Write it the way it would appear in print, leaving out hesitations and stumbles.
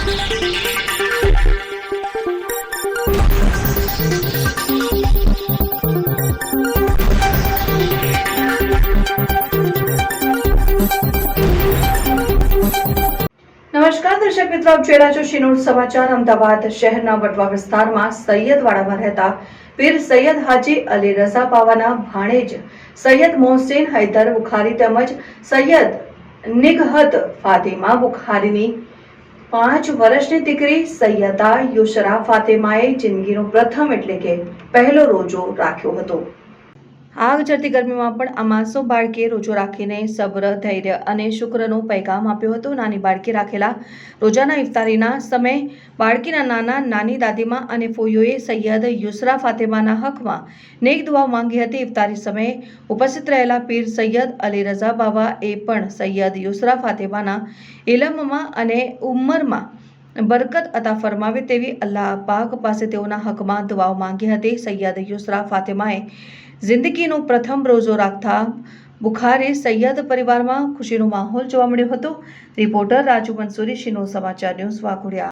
નમસ્કાર દર્શક મિત્રો, આપ જોઈ રહ્યા છો શિનોર સમાચાર। અમદાવાદ શહેરના વટવા વિસ્તારમાં સૈયદવાડામાં રહેતા પીર સૈયદ હાજી અલી રઝા બાવાના ભાણેજ સૈયદ મોહસિન હૈદર બુખારી તેમજ સૈયદ નિગહત ફાતિમા બુખારીની 5 વર્ષની દીકરી સૈયદા યુસરા ફાતિમાએ જિંદગીનો પ્રથમ એટલે કે પહેલો રોજો રાખ્યો હતો। આગ ઝરતી ગરમીમાં પણ આ માસૂમ બાળકીએ રોજો રાખીને સબ્ર, ધૈર્ય અને શુક્રનો પૈગામ આપ્યો હતો। નાની બાળકી રાખેલા રોજાના ઇફતારીના સમયે બાળકીના નાના, નાની, દાદીમા અને ફોઈઓએ સૈયદ યુસરા ફાતિમાના હકમાં નેક દુઆ માંગી હતી। ઇફતારી સમયે ઉપસ્થિત રહેલા પીર સૈયદ અલી રઝા બાવાએ પણ સૈયદ યુસરા ફાતિમાના ઇલમમાં અને ઉંમરમાં બરકત અતા ફરમાવે તેવી અલ્લાહ પાક પાસે તેઓના હકમાં દુઆઓ માંગી હતી। સૈયદ યુસરા ફાતિમાએ જિંદગીનો પ્રથમ રોજો રાખતા બુખારી સૈયદ પરિવારમાં ખુશીનો માહોલ જોવા મળ્યો હતો। રિપોર્ટર રાજુ મંસૂરી, શિનોર સમાચાર ન્યૂઝ, વાઘોડિયા।